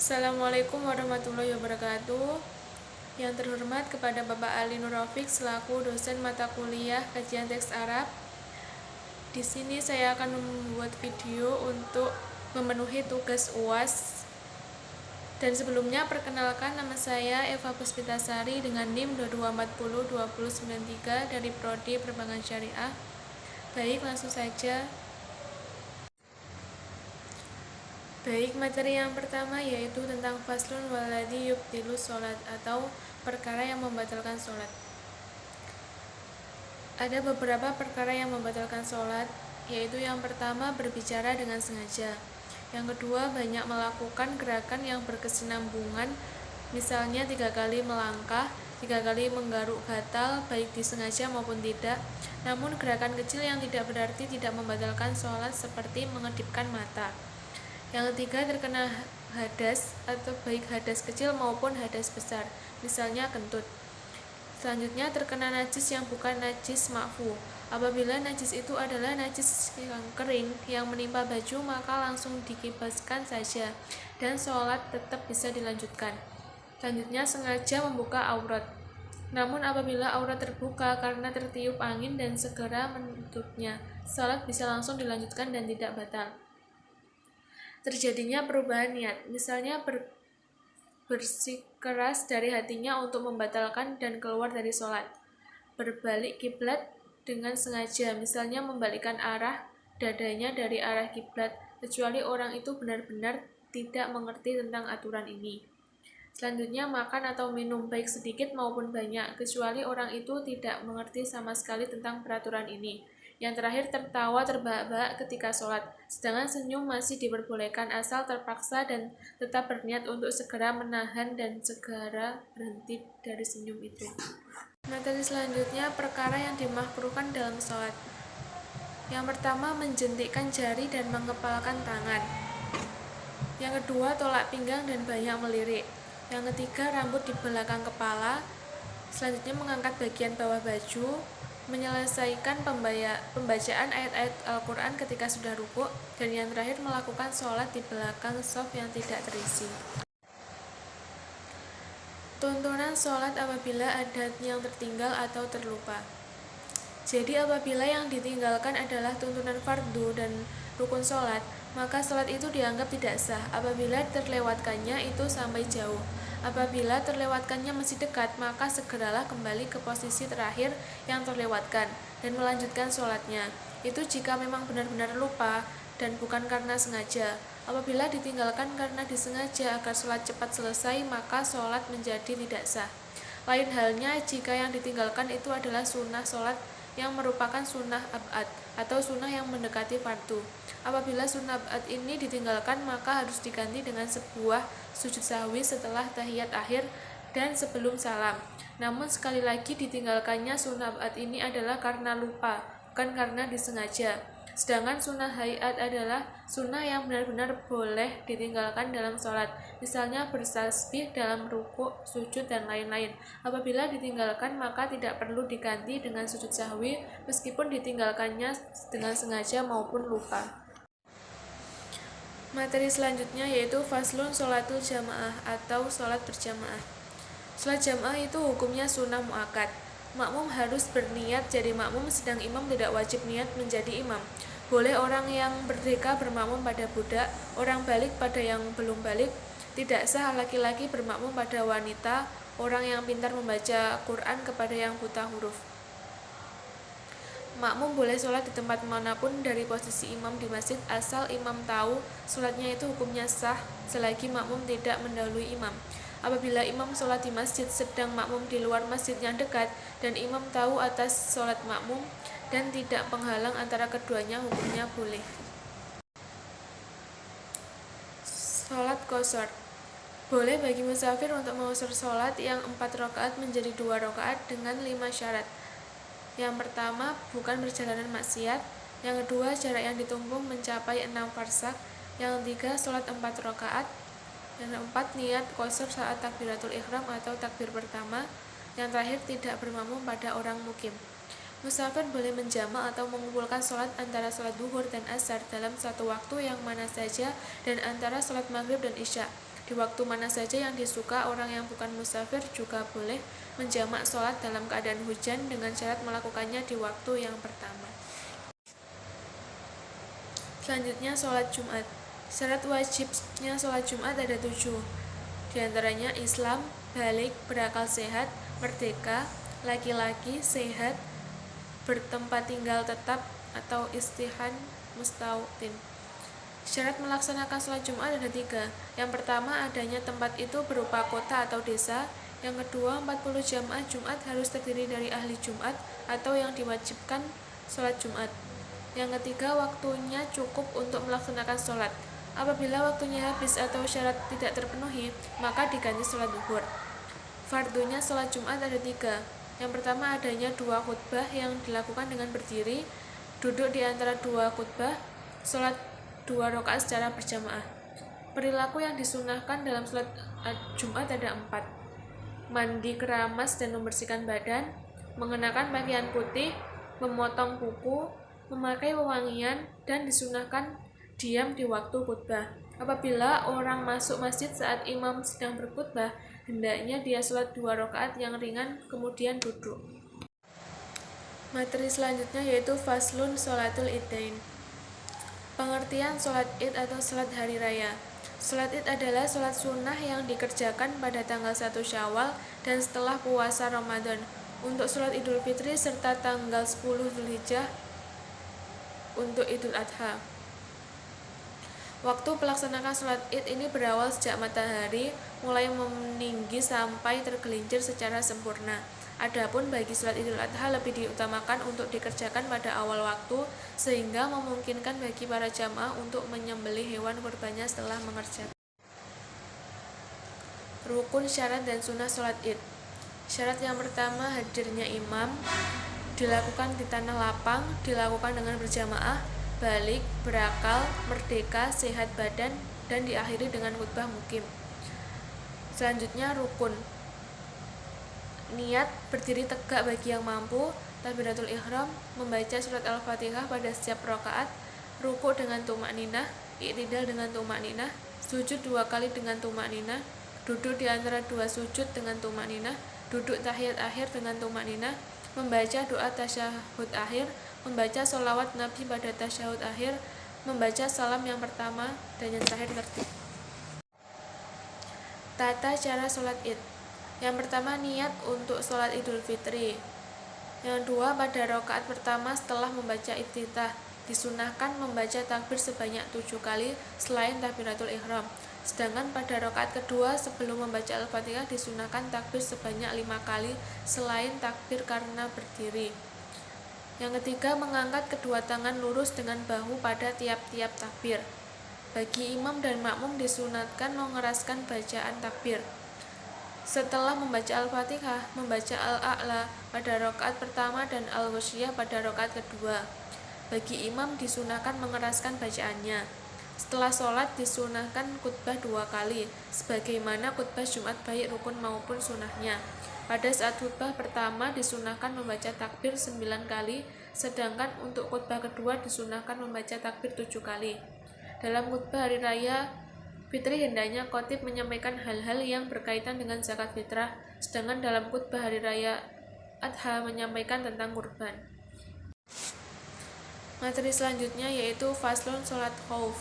Assalamualaikum warahmatullahi wabarakatuh. Yang terhormat kepada Bapak Ali Nurrafiq selaku dosen mata kuliah kajian teks Arab. Di sini saya akan membuat video untuk memenuhi tugas UAS. Dan sebelumnya perkenalkan, nama saya Eva Puspitasari dengan NIM 22402093 dari Prodi Perbankan Syariah. Baik, langsung saja. Baik, materi yang pertama yaitu tentang faslun waladhi yubtilu sholat atau perkara yang membatalkan sholat. Ada beberapa perkara yang membatalkan sholat, yaitu yang pertama berbicara dengan sengaja. Yang kedua banyak melakukan gerakan yang berkesinambungan, misalnya 3 kali melangkah, 3 kali menggaruk gatal, baik disengaja maupun tidak. Namun gerakan kecil yang tidak berarti tidak membatalkan sholat seperti mengedipkan mata. Yang ketiga terkena hadas atau baik hadas kecil maupun hadas besar, misalnya kentut. Selanjutnya terkena najis yang bukan najis ma'fu. Apabila najis itu adalah najis yang kering yang menimpa baju, maka langsung dikibaskan saja dan sholat tetap bisa dilanjutkan. Selanjutnya sengaja membuka aurat. Namun apabila aurat terbuka karena tertiup angin dan segera menutupnya, sholat bisa langsung dilanjutkan dan tidak batal. Terjadinya perubahan niat, misalnya bersikeras dari hatinya untuk membatalkan dan keluar dari sholat. Berbalik kiblat dengan sengaja, misalnya membalikkan arah dadanya dari arah kiblat, kecuali orang itu benar-benar tidak mengerti tentang aturan ini. Selanjutnya makan atau minum baik sedikit maupun banyak, kecuali orang itu tidak mengerti sama sekali tentang peraturan ini. Yang terakhir tertawa terbahak-bahak ketika sholat, sedangkan senyum masih diperbolehkan asal terpaksa dan tetap berniat untuk segera menahan dan segera berhenti dari senyum itu. Materi selanjutnya perkara yang dimakruhkan dalam sholat. Yang pertama menjentikkan jari dan mengepalkan tangan. Yang kedua tolak pinggang dan banyak melirik. Yang ketiga rambut di belakang kepala. Selanjutnya mengangkat bagian bawah baju, menyelesaikan pembacaan ayat-ayat Al-Quran ketika sudah rukuk, dan yang terakhir melakukan sholat di belakang shaf yang tidak terisi. Tuntunan sholat apabila ada yang tertinggal atau terlupa. Jadi apabila yang ditinggalkan adalah tuntunan fardu dan rukun sholat, maka sholat itu dianggap tidak sah apabila terlewatkannya itu sampai jauh. Apabila terlewatkannya masih dekat, maka segeralah kembali ke posisi terakhir yang terlewatkan dan melanjutkan sholatnya. Itu jika memang benar-benar lupa dan bukan karena sengaja. Apabila ditinggalkan karena disengaja agar sholat cepat selesai, maka sholat menjadi tidak sah. Lain halnya jika yang ditinggalkan itu adalah sunnah sholat yang merupakan sunnah ab'ad atau sunnah yang mendekati fardu. Apabila sunnah ab'ad ini ditinggalkan, maka harus diganti dengan sebuah sujud sahwi setelah tahiyat akhir dan sebelum salam. Namun sekali lagi ditinggalkannya sunnah ab'ad ini adalah karena lupa, bukan karena disengaja. Sedangkan sunnah hayat adalah sunnah yang benar-benar boleh ditinggalkan dalam sholat, misalnya bertasbih dalam rukuk, sujud, dan lain-lain. Apabila ditinggalkan maka tidak perlu diganti dengan sujud sahwi meskipun ditinggalkannya dengan sengaja maupun lupa. Materi selanjutnya yaitu faslun sholatul jamaah atau sholat berjamaah. Sholat jamaah itu hukumnya sunnah mu'akkad. Makmum harus berniat jadi makmum, sedang imam tidak wajib niat menjadi imam. Boleh orang yang merdeka bermakmum pada budak, orang balik pada yang belum balik. Tidak sah laki-laki bermakmum pada wanita, orang yang pintar membaca Quran kepada yang buta huruf. Makmum boleh sholat di tempat manapun dari posisi imam di masjid, asal imam tahu sholatnya itu hukumnya sah selagi makmum tidak mendahului imam. Apabila imam sholat di masjid sedang makmum di luar masjid yang dekat dan imam tahu atas sholat makmum dan tidak penghalang antara keduanya, hukumnya boleh. Sholat qashar. Boleh bagi musafir untuk mengqashar sholat yang 4 rakaat menjadi 2 rakaat dengan 5 syarat. Yang pertama, bukan perjalanan maksiat. Yang kedua, jarak yang ditempuh mencapai 6 farsak. Yang ketiga, sholat 4 rakaat. Yang keempat, niat qashar saat takbiratul ihram atau takbir pertama. Yang terakhir, tidak bermakmum pada orang mukim. Musafir boleh menjamak atau mengumpulkan sholat antara sholat duhur dan asar dalam satu waktu yang mana saja dan antara sholat maghrib dan isya. Di waktu mana saja yang disuka, orang yang bukan musafir juga boleh menjamak sholat dalam keadaan hujan dengan syarat melakukannya di waktu yang pertama. Selanjutnya sholat Jumat. Syarat wajibnya sholat Jumat ada 7. Di antaranya Islam, balik, berakal sehat, merdeka, laki-laki, sehat, bertempat tinggal tetap atau istihan mustautin. Syarat melaksanakan sholat Jumat ada 3. Yang pertama, adanya tempat itu berupa kota atau desa. Yang kedua, 40 jamaah Jumat harus terdiri dari ahli Jumat atau yang diwajibkan sholat Jumat. Yang ketiga, waktunya cukup untuk melaksanakan sholat. Apabila waktunya habis atau syarat tidak terpenuhi, maka diganti sholat zuhur. Fardunya sholat Jumat ada 3. Yang pertama, adanya 2 khutbah yang dilakukan dengan berdiri, duduk di antara 2 khutbah, sholat 2 rakaat secara berjamaah. Perilaku yang disunahkan dalam sholat Jumat ada 4. Mandi keramas dan membersihkan badan, mengenakan pakaian putih, memotong kuku, memakai wewangian, dan disunahkan diam di waktu khutbah. Apabila orang masuk masjid saat imam sedang berkhutbah, hendaknya dia sholat 2 rakaat yang ringan kemudian duduk. Materi selanjutnya yaitu faslun sholatul idain. Pengertian sholat id atau sholat hari raya. Sholat id adalah sholat sunnah yang dikerjakan pada tanggal 1 Syawal dan setelah puasa Ramadan. Untuk sholat Idul Fitri serta tanggal 10 Dzulhijjah untuk Idul Adha. Waktu pelaksanakan sholat id ini berawal sejak matahari mulai meninggi sampai tergelincir secara sempurna. Adapun bagi sholat Idul Adha lebih diutamakan untuk dikerjakan pada awal waktu sehingga memungkinkan bagi para jamaah untuk menyembelih hewan kurbannya setelah mengerjakan. Rukun, syarat, dan sunnah sholat id. Syarat yang pertama, hadirnya imam, dilakukan di tanah lapang, dilakukan dengan berjamaah, balik, berakal, merdeka, sehat badan, dan diakhiri dengan khutbah mukim. Selanjutnya rukun. Niat, berdiri tegak bagi yang mampu, takbiratul ihram, membaca surat Al-Fatihah pada setiap rakaat, ruku dengan tumakninah, i'tidal dengan tumakninah, sujud 2 kali dengan tumakninah, duduk di antara 2 sujud dengan tumakninah, duduk tahiyat akhir dengan tumakninah, membaca doa tasyahud akhir, membaca sholawat Nabi pada tasyahud akhir, membaca salam yang pertama dan yang terakhir tertib. Tata cara sholat id. Yang pertama, niat untuk sholat Idul Fitri. Yang kedua, pada rakaat pertama setelah membaca iftitah, disunahkan membaca takbir sebanyak 7 kali selain takbiratul ihram. Sedangkan pada rakaat kedua sebelum membaca Al-Fatihah disunahkan takbir sebanyak 5 kali selain takbir karena berdiri. Yang ketiga, mengangkat kedua tangan lurus dengan bahu pada tiap-tiap takbir. Bagi imam dan makmum disunatkan mengeraskan bacaan takbir. Setelah membaca Al-Fatihah, membaca Al-A'la pada rakaat pertama dan Al-Ghasyiyah pada rakaat kedua. Bagi imam disunahkan mengeraskan bacaannya. Setelah sholat disunahkan khutbah 2 kali, sebagaimana khutbah Jumat baik rukun maupun sunahnya. Pada saat khutbah pertama disunahkan membaca takbir 9 kali, sedangkan untuk khutbah kedua disunahkan membaca takbir 7 kali. Dalam khutbah hari raya Fitri hendaknya khatib menyampaikan hal-hal yang berkaitan dengan zakat fitrah, sedangkan dalam khutbah hari raya Adha menyampaikan tentang kurban. Materi selanjutnya yaitu faslun sholat khauf.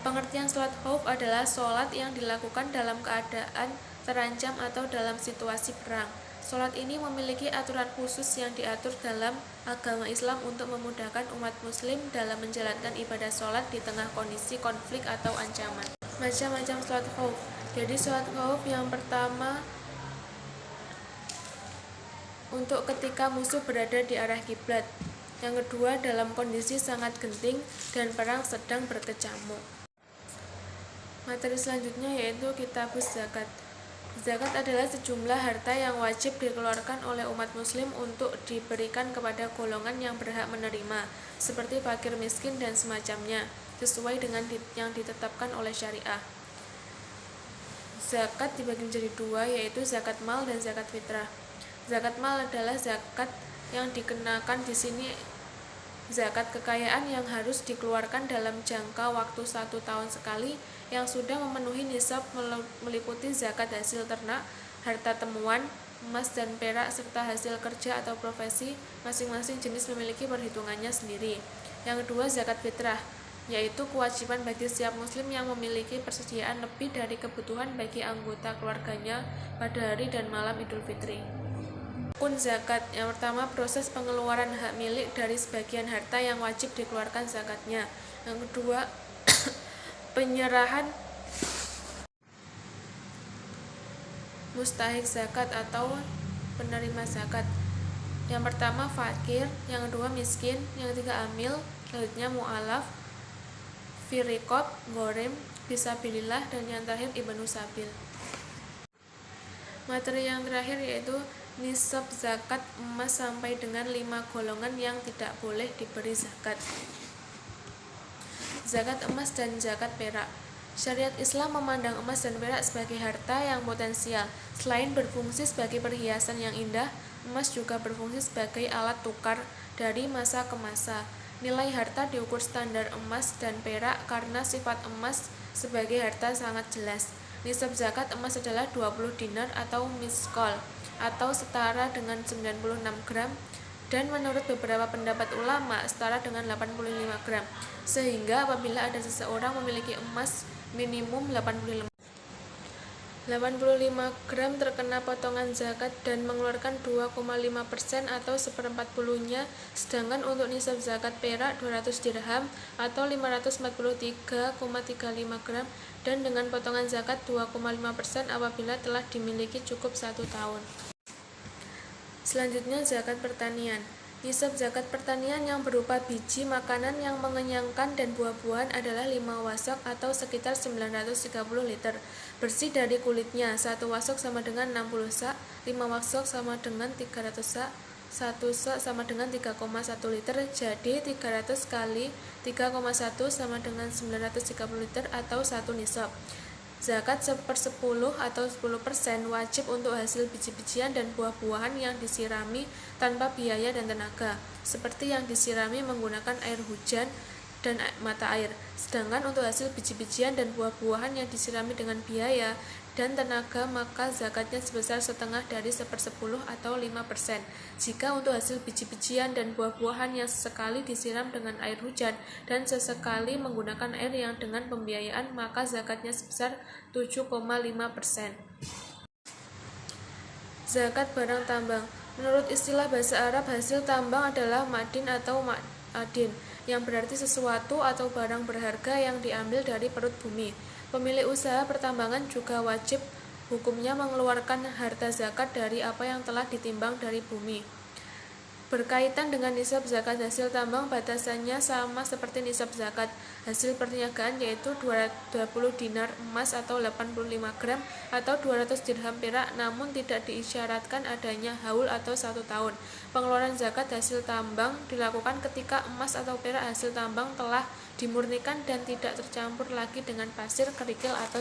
Pengertian sholat khauf adalah sholat yang dilakukan dalam keadaan terancam atau dalam situasi perang. Sholat ini memiliki aturan khusus yang diatur dalam agama Islam untuk memudahkan umat muslim dalam menjalankan ibadah sholat di tengah kondisi konflik atau ancaman. Macam-macam sholat khauf. Jadi sholat khauf yang pertama untuk ketika musuh berada di arah kiblat. Yang kedua dalam kondisi sangat genting dan perang sedang berkecamuk. Materi selanjutnya yaitu kitabus zakat. Zakat adalah sejumlah harta yang wajib dikeluarkan oleh umat muslim untuk diberikan kepada golongan yang berhak menerima, seperti fakir miskin dan semacamnya, sesuai dengan yang ditetapkan oleh syariah. Zakat dibagi menjadi 2, yaitu zakat mal dan zakat fitrah. Zakat mal adalah zakat yang dikenakan di sini Zakat kekayaan yang harus dikeluarkan dalam jangka waktu 1 tahun sekali yang sudah memenuhi nisab meliputi zakat hasil ternak, harta temuan, emas dan perak, serta hasil kerja atau profesi. Masing-masing jenis memiliki perhitungannya sendiri. Yang kedua, zakat fitrah, yaitu kewajiban bagi setiap muslim yang memiliki persediaan lebih dari kebutuhan bagi anggota keluarganya pada hari dan malam Idul Fitri. Rukun zakat. Yang pertama, proses pengeluaran hak milik dari sebagian harta yang wajib dikeluarkan zakatnya. Yang kedua, penyerahan mustahik zakat atau penerima zakat. Yang pertama, fakir. Yang kedua, miskin. Yang ketiga, amil. Selanjutnya, mu'alaf, firikob, gorim, fisabilillah, dan yang terakhir ibnu sabil. Materi yang terakhir yaitu nisab zakat emas sampai dengan 5 golongan yang tidak boleh diberi zakat. Zakat emas dan zakat perak. Syariat Islam memandang emas dan perak sebagai harta yang potensial. Selain berfungsi sebagai perhiasan yang indah, emas juga berfungsi sebagai alat tukar dari masa ke masa. Nilai harta diukur standar emas dan perak karena sifat emas sebagai harta sangat jelas. Nisab zakat emas adalah 20 dinar atau miskol atau setara dengan 96 gram dan menurut beberapa pendapat ulama setara dengan 85 gram. Sehingga apabila ada seseorang memiliki emas minimum 85 gram terkena potongan zakat dan mengeluarkan 2,5% atau 1/40-nya, sedangkan untuk nisab zakat perak 200 dirham atau 543,35 gram dan dengan potongan zakat 2,5% apabila telah dimiliki cukup 1 tahun. Selanjutnya, zakat pertanian. Nisab zakat pertanian yang berupa biji makanan yang mengenyangkan dan buah-buahan adalah 5 wasok atau sekitar 930 liter bersih dari kulitnya. 1 wasok sama dengan 60 sak, 5 wasok sama dengan 300 sak, 1 sak sama dengan 3,1 liter, jadi 300 kali 3,1 sama dengan 930 liter atau 1 nisab. Zakat 1/10 atau 10% wajib untuk hasil biji-bijian dan buah-buahan yang disirami tanpa biaya dan tenaga, seperti yang disirami menggunakan air hujan dan mata air. Sedangkan untuk hasil biji-bijian dan buah-buahan yang disirami dengan biaya dan tenaga, maka zakatnya sebesar setengah dari 1/10 atau 5%. Jika untuk hasil biji-bijian dan buah-buahan yang sesekali disiram dengan air hujan dan sesekali menggunakan air yang dengan pembiayaan, maka zakatnya sebesar 7,5%. Zakat barang tambang. Menurut istilah bahasa Arab, hasil tambang adalah madin atau ma'adin, yang berarti sesuatu atau barang berharga yang diambil dari perut bumi. Pemilik usaha pertambangan juga wajib hukumnya mengeluarkan harta zakat dari apa yang telah ditimbang dari bumi. Berkaitan dengan nisab zakat hasil tambang, batasannya sama seperti nisab zakat hasil perniagaan, yaitu 20 dinar emas atau 85 gram atau 200 dirham perak, namun tidak diisyaratkan adanya haul atau 1 tahun. Pengeluaran zakat hasil tambang dilakukan ketika emas atau perak hasil tambang telah dimurnikan dan tidak tercampur lagi dengan pasir, kerikil, atau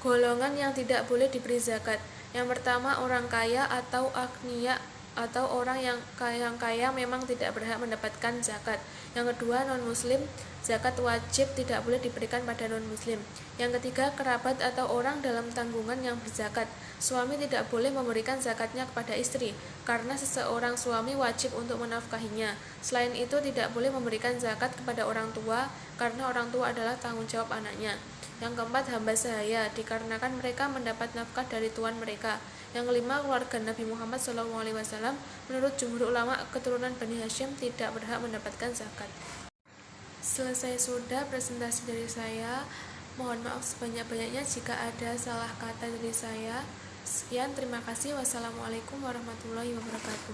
golongan yang tidak boleh diberi zakat. Yang pertama, orang kaya atau agniya atau orang yang kaya memang tidak berhak mendapatkan zakat. Yang kedua, non-muslim, zakat wajib tidak boleh diberikan pada non-muslim. Yang ketiga, kerabat atau orang dalam tanggungan yang berzakat. Suami tidak boleh memberikan zakatnya kepada istri, karena seseorang suami wajib untuk menafkahinya. Selain itu, tidak boleh memberikan zakat kepada orang tua, karena orang tua adalah tanggung jawab anaknya. Yang keempat, hamba sahaya, dikarenakan mereka mendapat nafkah dari tuan mereka. Yang kelima, keluarga Nabi Muhammad SAW. Menurut jumhur ulama, keturunan Bani Hashim tidak berhak mendapatkan zakat. Selesai sudah presentasi dari saya. Mohon maaf sebanyak-banyaknya jika ada salah kata dari saya. Sekian, terima kasih. Wassalamualaikum warahmatullahi wabarakatuh.